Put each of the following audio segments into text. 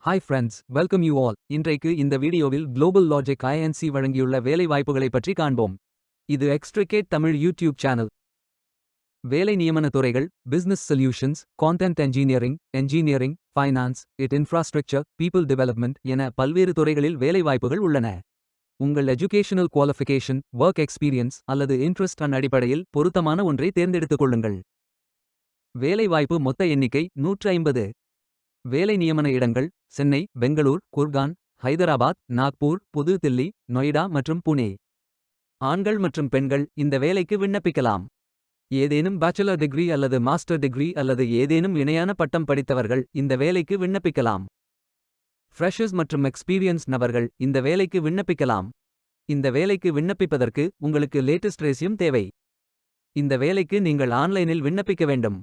Hi friends, welcome you all. இன்றைக்கு இந்த வீடியோவில் குளோபல் லாஜிக் ஐஎன்சி வழங்கியுள்ள வேலைவாய்ப்புகளை பற்றி காண்போம். இது எக்ஸ்ட்ரிகேட் தமிழ் யூடியூப் சேனல். வேலை நியமன துறைகள்: business solutions, content engineering, finance, infrastructure, people development என பல்வேறு துறைகளில் வேலைவாய்ப்புகள் உள்ளன. உங்கள் எஜுகேஷனல் குவாலிஃபிகேஷன், ஒர்க் எக்ஸ்பீரியன்ஸ் அல்லது இன்ட்ரெஸ்ட் அடிப்படையில் பொருத்தமான ஒன்றை தேர்ந்தெடுத்துக் கொள்ளுங்கள். வேலைவாய்ப்பு மொத்த எண்ணிக்கை 150. வேலை நியமன இடங்கள்: சென்னை, பெங்களூர், குர்கான், ஹைதராபாத், நாக்பூர், புது தில்லி, நொய்டா மற்றும் புனே. ஆண்கள் மற்றும் பெண்கள் இந்த வேலைக்கு விண்ணப்பிக்கலாம். ஏதேனும் பேச்சுலர் டிகிரி அல்லது மாஸ்டர் டிகிரி அல்லது ஏதேனும் இணையான பட்டம் படித்தவர்கள் இந்த வேலைக்கு விண்ணப்பிக்கலாம். ஃப்ரெஷர்ஸ் மற்றும் எக்ஸ்பீரியன்ஸ் நபர்கள் இந்த வேலைக்கு விண்ணப்பிக்கலாம். இந்த வேலைக்கு விண்ணப்பிப்பதற்கு உங்களுக்கு லேட்டஸ்ட் ரெஸ்யூம் தேவை. இந்த வேலைக்கு நீங்கள் ஆன்லைனில் விண்ணப்பிக்க வேண்டும்.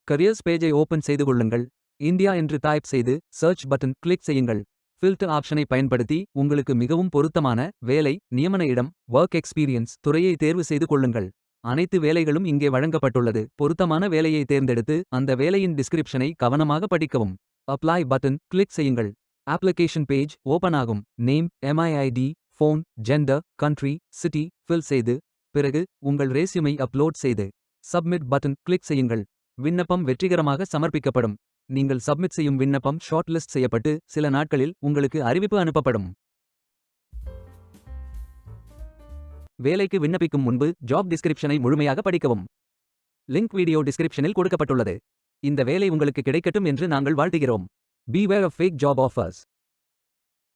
கரியர்ஸ் பேஜை ஓபன் செய்து கொள்ளுங்கள். இந்தியா என்று டைப் செய்து சர்ச் பட்டன் கிளிக் செய்யுங்கள். ஃபில்டர் ஆப்ஷனை பயன்படுத்தி உங்களுக்கு மிகவும் பொருத்தமான வேலை, நியமன இடம், ஒர்க் எக்ஸ்பீரியன்ஸ் துறையை தேர்வு செய்து கொள்ளுங்கள். அனைத்து வேலைகளும் இங்கே வழங்கப்பட்டுள்ளது. பொருத்தமான வேலையை தேர்ந்தெடுத்து அந்த வேலையின் டிஸ்கிரிப்ஷனை கவனமாக படிக்கவும். அப்ளை பட்டன் கிளிக் செய்யுங்கள். அப்ளிகேஷன் பேஜ் ஓபன் ஆகும். Name, email ID, phone, gender, country, city fill செய்து பிறகு உங்கள் ரெஸ்யூமை அப்லோட் செய்து சப்மிட் பட்டன் கிளிக் செய்யுங்கள். விண்ணப்பம் வெற்றிகரமாக சமர்ப்பிக்கப்படும். நீங்கள் சப்மிட் செய்யும் விண்ணப்பம் ஷார்ட் லிஸ்ட் செய்யப்பட்டு சில நாட்களில் உங்களுக்கு அறிவிப்பு அனுப்பப்படும். வேலைக்கு விண்ணப்பிக்கும் முன்பு ஜாப் டிஸ்கிரிப்ஷனை முழுமையாக படிக்கவும். லிங்க் வீடியோ டிஸ்கிரிப்ஷனில் கொடுக்கப்பட்டுள்ளது. இந்த வேலை உங்களுக்கு கிடைக்கட்டும் என்று நாங்கள் வாழ்த்துகிறோம். Beware of fake job offers.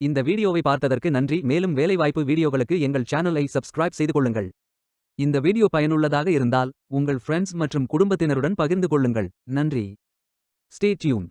இந்த வீடியோவை பார்த்ததற்கு நன்றி. மேலும் வேலைவாய்ப்பு வீடியோகளுக்கு எங்கள் சேனலை சப்ஸ்கிரைப் செய்து கொள்ளுங்கள். இந்த வீடியோ பயனுள்ளதாக இருந்தால் உங்கள் ஃப்ரெண்ட்ஸ் மற்றும் குடும்பத்தினருடன் பகிர்ந்து கொள்ளுங்கள். நன்றி. Stay tuned.